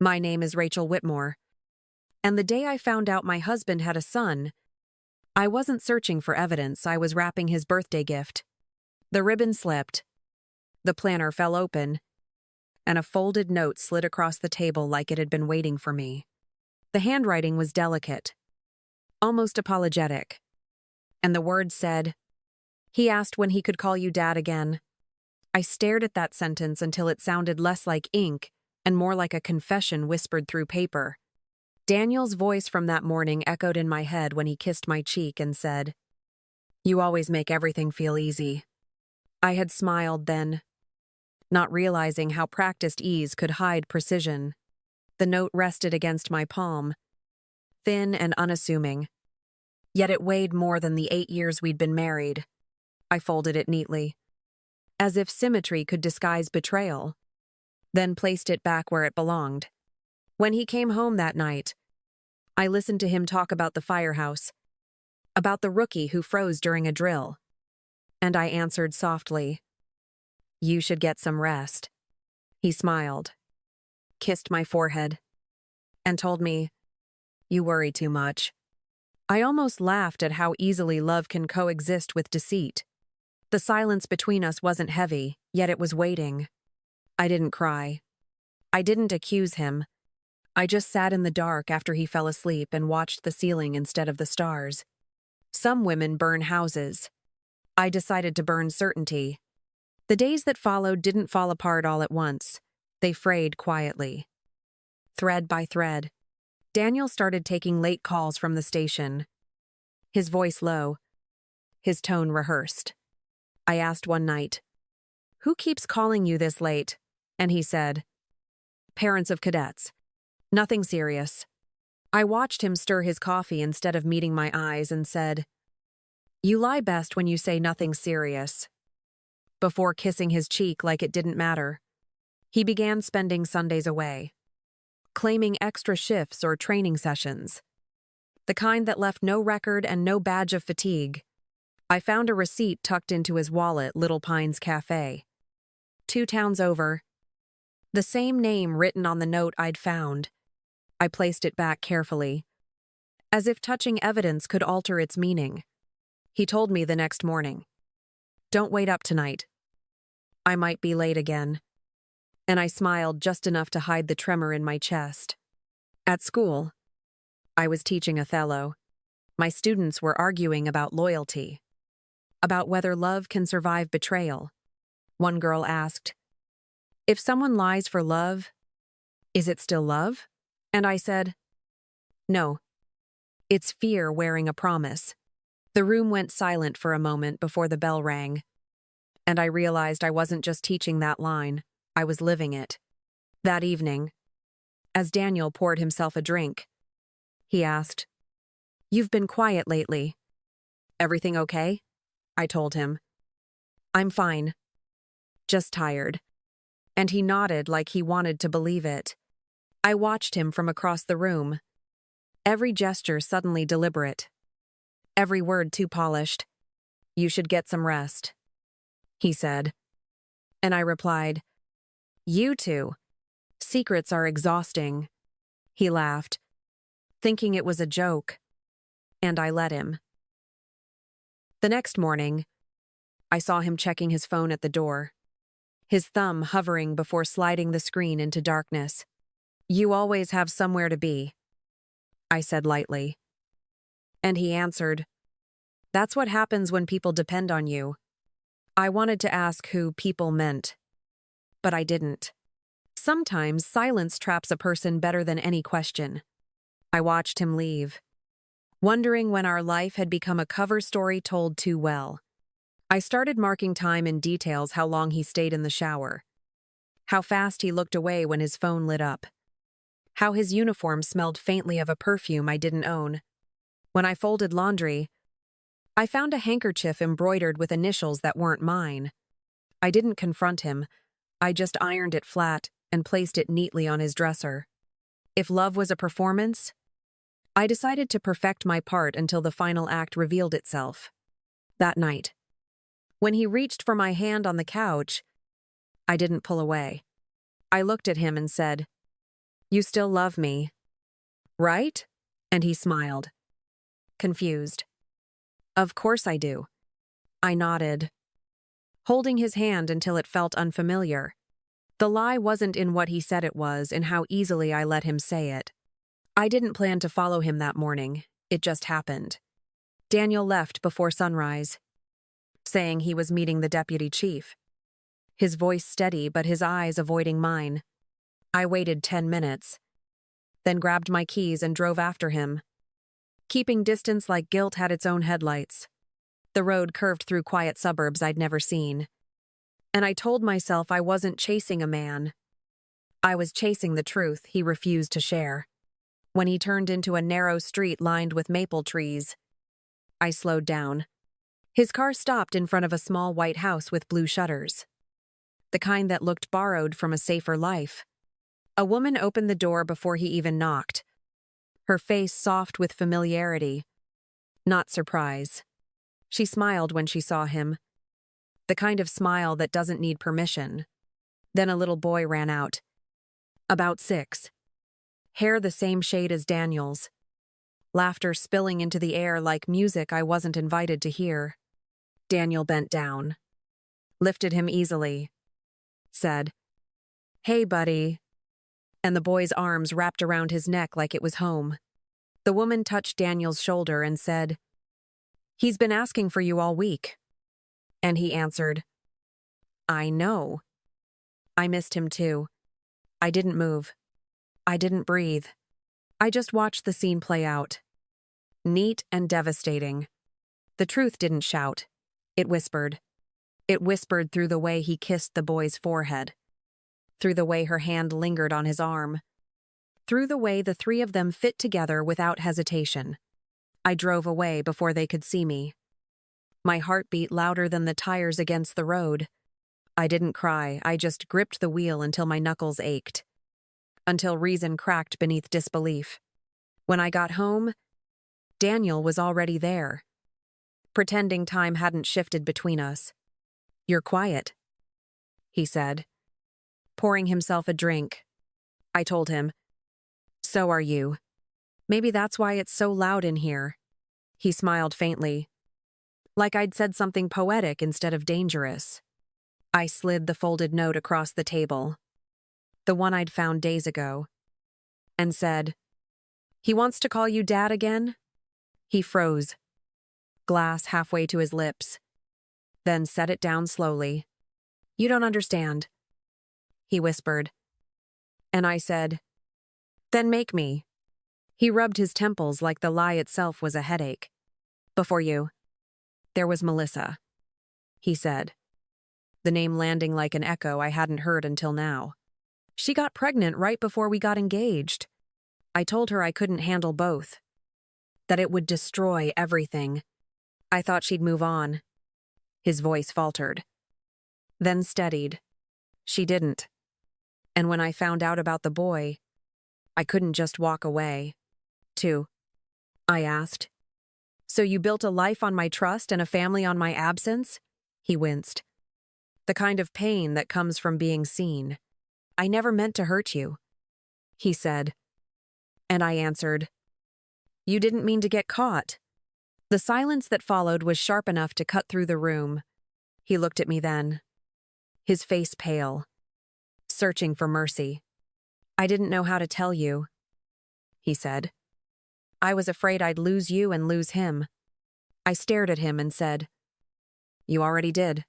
My name is Rachel Whitmore. And the day I found out my husband had a son, I wasn't searching for evidence, I was wrapping his birthday gift. The ribbon slipped. The planner fell open, and a folded note slid across the table like it had been waiting for me. The handwriting was delicate, almost apologetic, and the words said, "He asked when he could call you Dad again." I stared at that sentence until it sounded less like ink and more like a confession whispered through paper. Daniel's voice from that morning echoed in my head when he kissed my cheek and said, "You always make everything feel easy." I had smiled then, not realizing how practiced ease could hide precision. The note rested against my palm, thin and unassuming. Yet it weighed more than the 8 years we'd been married. I folded it neatly, as if symmetry could disguise betrayal, then placed it back where it belonged. When he came home that night, I listened to him talk about the firehouse, about the rookie who froze during a drill, and I answered softly, "You should get some rest." He smiled, kissed my forehead, and told me, "You worry too much." I almost laughed at how easily love can coexist with deceit. The silence between us wasn't heavy, yet it was waiting. I didn't cry. I didn't accuse him. I just sat in the dark after he fell asleep and watched the ceiling instead of the stars. Some women burn houses. I decided to burn certainty. The days that followed didn't fall apart all at once. They frayed quietly. Thread by thread, Daniel started taking late calls from the station. His voice low, his tone rehearsed. I asked one night, "Who keeps calling you this late?" And he said, "Parents of cadets. Nothing serious." I watched him stir his coffee instead of meeting my eyes and said, "You lie best when you say nothing serious." Before kissing his cheek like it didn't matter, he began spending Sundays away, claiming extra shifts or training sessions, the kind that left no record and no badge of fatigue. I found a receipt tucked into his wallet, Little Pines Cafe. 2 towns over. The same name written on the note I'd found. I placed it back carefully, as if touching evidence could alter its meaning. He told me the next morning, "Don't wait up tonight. I might be late again." And I smiled just enough to hide the tremor in my chest. At school, I was teaching Othello. My students were arguing about loyalty, about whether love can survive betrayal. One girl asked, "If someone lies for love, is it still love?" And I said, "No, it's fear wearing a promise." The room went silent for a moment before the bell rang, and I realized I wasn't just teaching that line, I was living it. That evening, as Daniel poured himself a drink, he asked, "You've been quiet lately. Everything okay?" I told him, "I'm fine. Just tired." And he nodded like he wanted to believe it. I watched him from across the room, every gesture suddenly deliberate, every word too polished. "You should get some rest," he said. And I replied, "You too. Secrets are exhausting." He laughed, thinking it was a joke, and I let him. The next morning, I saw him checking his phone at the door, his thumb hovering before sliding the screen into darkness. "You always have somewhere to be," I said lightly. And he answered, "That's what happens when people depend on you." I wanted to ask who people meant, but I didn't. Sometimes silence traps a person better than any question. I watched him leave, wondering when our life had become a cover story told too well. I started marking time and details: how long he stayed in the shower, how fast he looked away when his phone lit up, how his uniform smelled faintly of a perfume I didn't own. When I folded laundry, I found a handkerchief embroidered with initials that weren't mine. I didn't confront him. I just ironed it flat and placed it neatly on his dresser. If love was a performance, I decided to perfect my part until the final act revealed itself. That night, when he reached for my hand on the couch, I didn't pull away. I looked at him and said, You still love me, right? And he smiled, confused. Of course I do. I nodded, holding his hand until it felt unfamiliar. The lie wasn't in what he said it was, in how easily I let him say it. I didn't plan to follow him that morning. It just happened. Daniel left before sunrise, saying he was meeting the deputy chief. His voice steady, but his eyes avoiding mine. I waited 10 minutes, then grabbed my keys and drove after him. Keeping distance like guilt had its own headlights. The road curved through quiet suburbs I'd never seen. And I told myself I wasn't chasing a man. I was chasing the truth he refused to share. When he turned into a narrow street lined with maple trees, I slowed down. His car stopped in front of a small white house with blue shutters, the kind that looked borrowed from a safer life. A woman opened the door before he even knocked, her face soft with familiarity, not surprise. She smiled when she saw him, the kind of smile that doesn't need permission. Then a little boy ran out, about 6, hair the same shade as Daniel's, laughter spilling into the air like music I wasn't invited to hear. Daniel bent down, lifted him easily, said, "Hey, buddy," and the boy's arms wrapped around his neck like it was home. The woman touched Daniel's shoulder and said, "He's been asking for you all week." And he answered, "I know." I missed him too. I didn't move. I didn't breathe. I just watched the scene play out. Neat and devastating. The truth didn't shout. It whispered. It whispered through the way he kissed the boy's forehead, through the way her hand lingered on his arm, through the way the three of them fit together without hesitation. I drove away before they could see me. My heart beat louder than the tires against the road. I didn't cry, I just gripped the wheel until my knuckles ached, until reason cracked beneath disbelief. When I got home, Daniel was already there, pretending time hadn't shifted between us. "You're quiet," he said, pouring himself a drink. I told him, "So are you. Maybe that's why it's so loud in here." He smiled faintly, like I'd said something poetic instead of dangerous. I slid the folded note across the table, the one I'd found days ago, and said, "He wants to call you Dad again?" He froze, glass halfway to his lips, then set it down slowly. "You don't understand," he whispered. And I said, "Then make me." He rubbed his temples like the lie itself was a headache. "Before you, there was Melissa," he said, the name landing like an echo I hadn't heard until now. "She got pregnant right before we got engaged. I told her I couldn't handle both, that it would destroy everything. I thought she'd move on." His voice faltered, then steadied. "She didn't. And when I found out about the boy, I couldn't just walk away." "Too?" I asked. "So you built a life on my trust and a family on my absence?" He winced. "The kind of pain that comes from being seen. I never meant to hurt you," he said. And I answered, "You didn't mean to get caught." The silence that followed was sharp enough to cut through the room. He looked at me then, his face pale, searching for mercy. "I didn't know how to tell you," he said. "I was afraid I'd lose you and lose him." I stared at him and said, "You already did.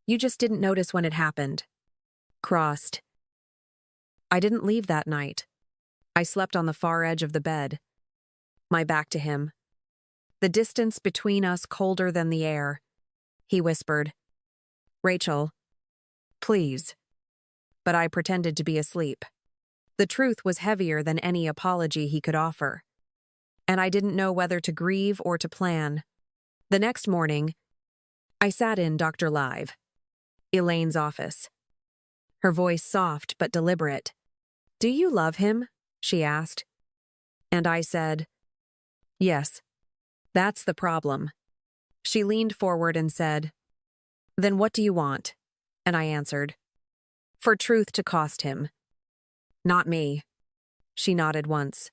You just didn't notice when it happened." Crossed. I didn't leave that night. I slept on the far edge of the bed, my back to him. The distance between us colder than the air. He whispered, "Rachel, please." But I pretended to be asleep. The truth was heavier than any apology he could offer, and I didn't know whether to grieve or to plan. The next morning, I sat in Dr. Live, Elaine's office. Her voice soft but deliberate. "Do you love him?" she asked. And I said, "Yes. That's the problem." She leaned forward and said, "Then what do you want?" And I answered, "For truth to cost him. Not me." She nodded once.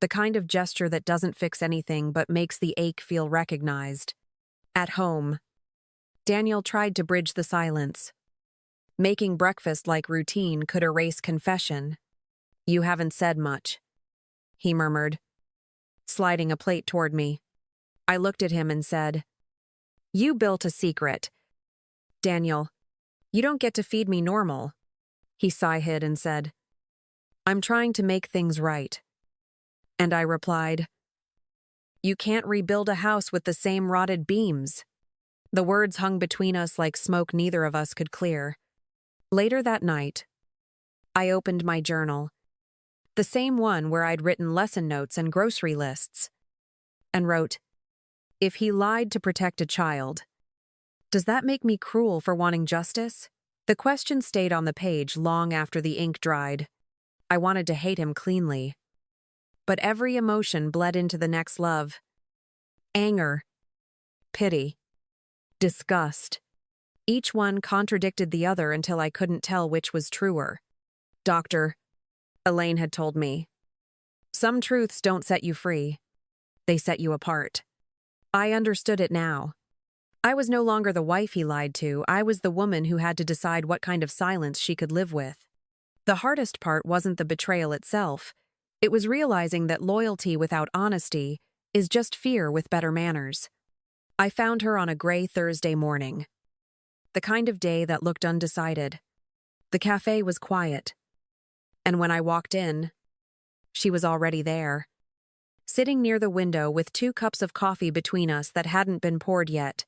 The kind of gesture that doesn't fix anything but makes the ache feel recognized. At home. Daniel tried to bridge the silence. Making breakfast like routine could erase confession. You haven't said much, he murmured, sliding a plate toward me. I looked at him and said, You built a secret. Daniel, you don't get to feed me normal. He sighed and said, I'm trying to make things right. And I replied, You can't rebuild a house with the same rotted beams. The words hung between us like smoke neither of us could clear. Later that night, I opened my journal, the same one where I'd written lesson notes and grocery lists, and wrote, If he lied to protect a child, does that make me cruel for wanting justice? The question stayed on the page long after the ink dried. I wanted to hate him cleanly. But every emotion bled into the next love. Anger, pity, disgust. Each one contradicted the other until I couldn't tell which was truer. Doctor, Elaine had told me, some truths don't set you free. They set you apart. I understood it now. I was no longer the wife he lied to. I was the woman who had to decide what kind of silence she could live with. The hardest part wasn't the betrayal itself. It was realizing that loyalty without honesty is just fear with better manners. I found her on a gray Thursday morning. The kind of day that looked undecided. The cafe was quiet. And when I walked in, she was already there. Sitting near the window with 2 cups of coffee between us that hadn't been poured yet.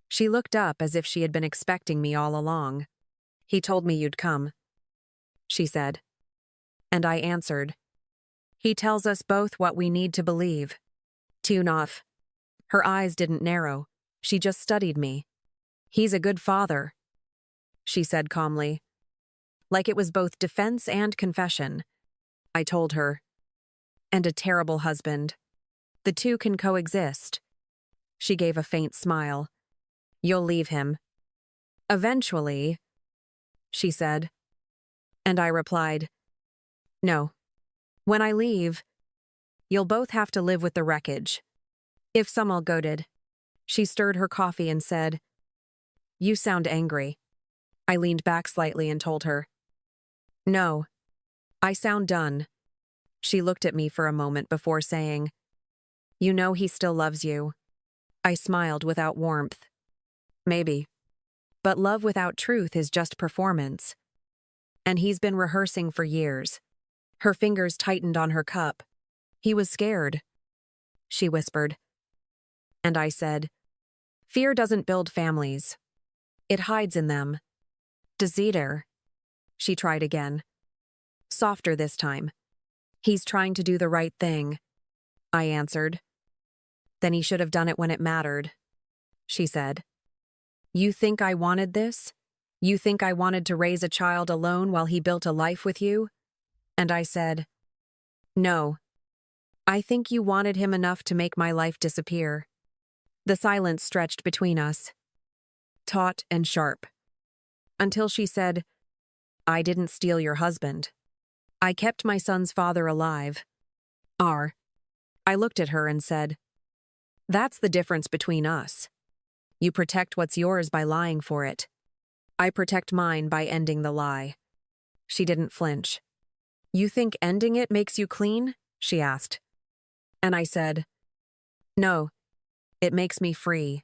She looked up as if she had been expecting me all along. He told me you'd come, she said. And I answered. He tells us both what we need to believe. Tune off. Her eyes didn't narrow. She just studied me. He's a good father, she said calmly. Like it was both defense and confession. I told her. And a terrible husband. The two can coexist. She gave a faint smile. You'll leave him. Eventually, she said. And I replied, No. When I leave, you'll both have to live with the wreckage. If somehow goaded. She stirred her coffee and said, You sound angry. I leaned back slightly and told her, No. I sound done. She looked at me for a moment before saying, You know he still loves you. I smiled without warmth. Maybe. But love without truth is just performance. And he's been rehearsing for years. Her fingers tightened on her cup. He was scared, she whispered. And I said, Fear doesn't build families. It hides in them. Deceiver. She tried again. Softer this time. He's trying to do the right thing, I answered. Then he should have done it when it mattered, she said. You think I wanted this? You think I wanted to raise a child alone while he built a life with you? And I said, No. I think you wanted him enough to make my life disappear. The silence stretched between us, taut and sharp, until she said, I didn't steal your husband. I kept my son's father alive. I looked at her and said, That's the difference between us. You protect what's yours by lying for it. I protect mine by ending the lie. She didn't flinch. You think ending it makes you clean? She asked. And I said, No, it makes me free.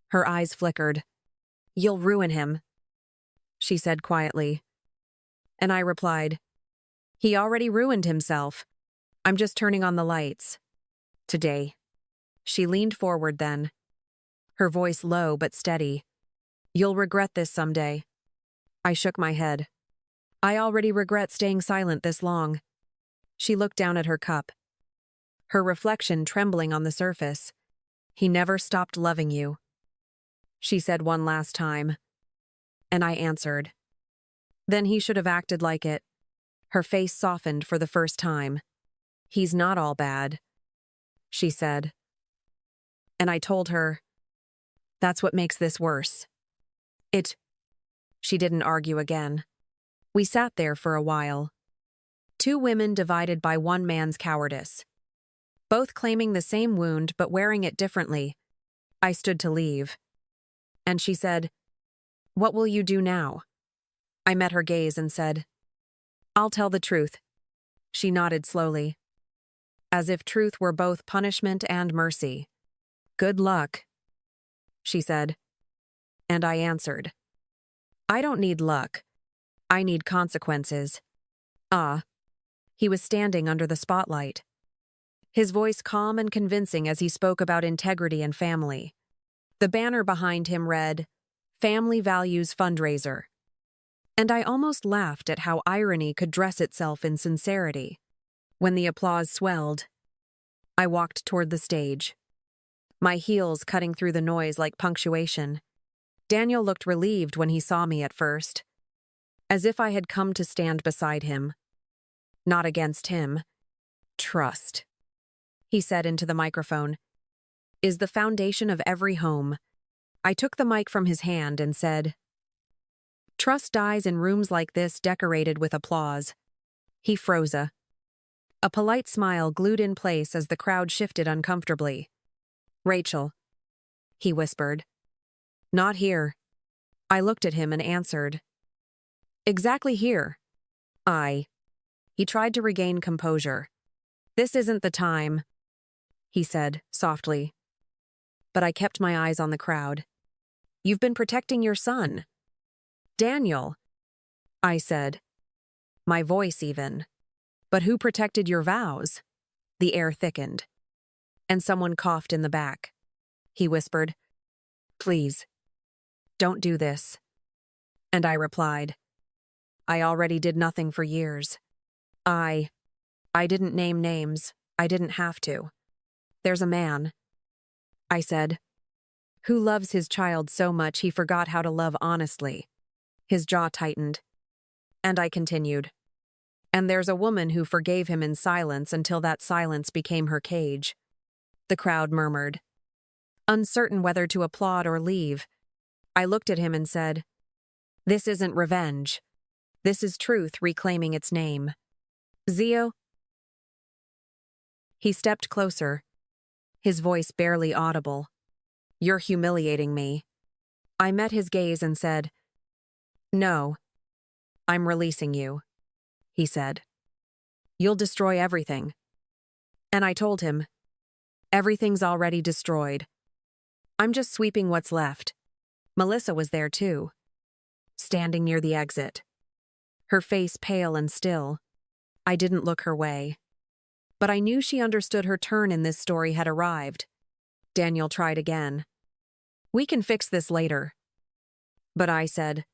Her eyes flickered. You'll ruin him, she said quietly. And I replied, He already ruined himself. I'm just turning on the lights. Today. She leaned forward then, her voice low but steady. You'll regret this someday. I shook my head. I already regret staying silent this long. She looked down at her cup, her reflection trembling on the surface. He never stopped loving you, she said one last time. And I answered. Then he should have acted like it. Her face softened for the first time. He's not all bad, she said. And I told her, That's what makes this worse. She didn't argue again. We sat there for a while. Two women divided by one man's cowardice. Both claiming the same wound but wearing it differently. I stood to leave. And she said, "What will you do now?" I met her gaze and said, "I'll tell the truth." She nodded slowly, as if truth were both punishment and mercy. "Good luck," she said. And I answered, "I don't need luck. I need consequences." Ah. He was standing under the spotlight, his voice calm and convincing as he spoke about integrity and family. The banner behind him read, "Family Values Fundraiser." And I almost laughed at how irony could dress itself in sincerity. When the applause swelled, I walked toward the stage, my heels cutting through the noise like punctuation. Daniel looked relieved when he saw me at first, as if I had come to stand beside him. Not against him. "Trust," he said into the microphone, "is the foundation of every home." I took the mic from his hand and said, "Trust dies in rooms like this decorated with applause." He froze. A polite smile glued in place as the crowd shifted uncomfortably. "Rachel," he whispered. "Not here." I looked at him and answered, "Exactly here." He tried to regain composure. "This isn't the time," he said softly. But I kept my eyes on the crowd. "You've been protecting your son." "Daniel," I said, my voice even. "But who protected your vows?" The air thickened, and someone coughed in the back. He whispered, "Please, don't do this." And I replied, "I already did nothing for years." I didn't name names. I didn't have to. "There's a man," I said, "who loves his child so much he forgot how to love honestly." His jaw tightened, and I continued. "And there's a woman who forgave him in silence until that silence became her cage." The crowd murmured, uncertain whether to applaud or leave. I looked at him and said, "This isn't revenge. This is truth reclaiming its name." "Zio?" He stepped closer, his voice barely audible. "You're humiliating me." I met his gaze and said, "No, I'm releasing you," he said. "You'll destroy everything." And I told him, "Everything's already destroyed. I'm just sweeping what's left." Melissa was there too, standing near the exit, her face pale and still. I didn't look her way, but I knew she understood her turn in this story had arrived. Daniel tried again. "We can fix this later." But I said,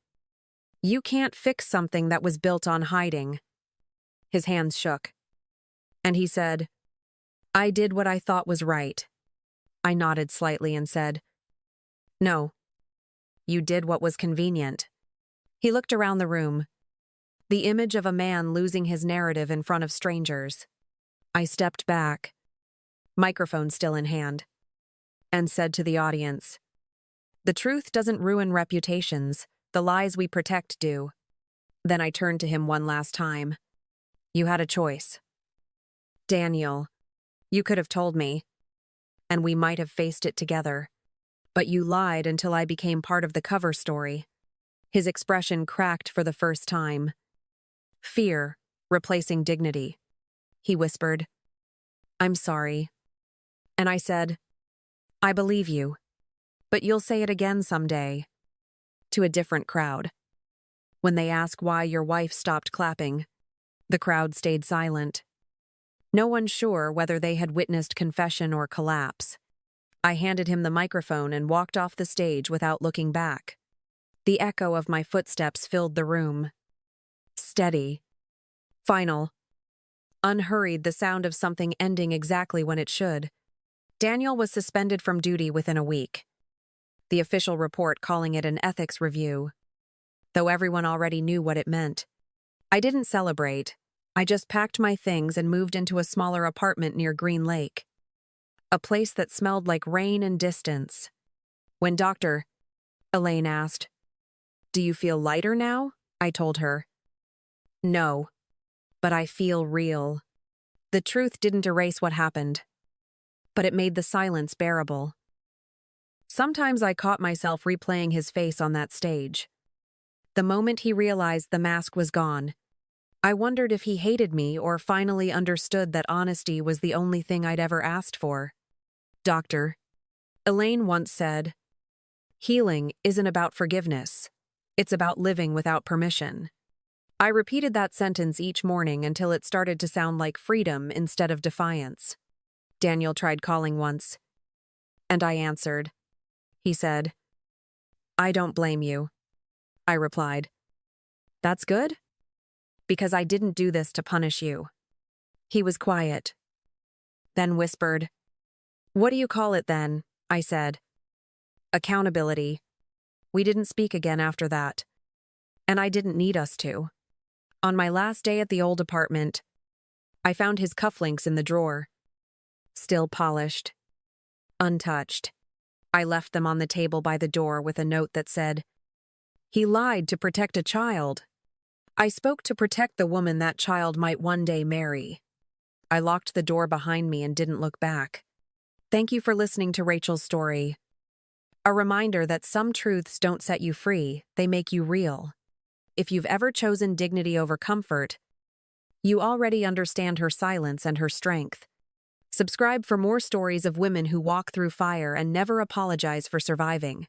"You can't fix something that was built on hiding." His hands shook, and he said, "I did what I thought was right." I nodded slightly and said, "No, you did what was convenient." He looked around the room, the image of a man losing his narrative in front of strangers. I stepped back, microphone still in hand, and said to the audience, "The truth doesn't ruin reputations, the lies we protect do." Then I turned to him one last time. "You had a choice. Daniel, you could have told me, and we might have faced it together. But you lied until I became part of the cover story." His expression cracked for the first time. Fear replacing dignity. He whispered, "I'm sorry." And I said, "I believe you, but you'll say it again someday." To a different crowd. When they ask why your wife stopped clapping, the crowd stayed silent. No one sure whether they had witnessed confession or collapse. I handed him the microphone and walked off the stage without looking back. The echo of my footsteps filled the room. Steady. Final. Unhurried, the sound of something ending exactly when it should. Daniel was suspended from duty within a week. The official report calling it an ethics review, though everyone already knew what it meant. I didn't celebrate. I just packed my things and moved into a smaller apartment near Green Lake, a place that smelled like rain and distance. When Elaine asked, "Do you feel lighter now?" I told her, "No, but I feel real. The truth didn't erase what happened, but it made the silence bearable. Sometimes I caught myself replaying his face on that stage. The moment he realized the mask was gone, I wondered if he hated me or finally understood that honesty was the only thing I'd ever asked for. Doctor, Elaine once said, "Healing isn't about forgiveness. It's about living without permission." I repeated that sentence each morning until it started to sound like freedom instead of defiance. Daniel tried calling once, and I answered. He said, "I don't blame you." I replied, "That's good? Because I didn't do this to punish you." He was quiet, then whispered, "What do you call it then?" I said. "Accountability." We didn't speak again after that, and I didn't need us to. On my last day at the old apartment, I found his cufflinks in the drawer, still polished, untouched. I left them on the table by the door with a note that said, "He lied to protect a child. I spoke to protect the woman that child might one day marry." I locked the door behind me and didn't look back. Thank you for listening to Rachel's story. A reminder that some truths don't set you free, they make you real. If you've ever chosen dignity over comfort, you already understand her silence and her strength. Subscribe for more stories of women who walk through fire and never apologize for surviving.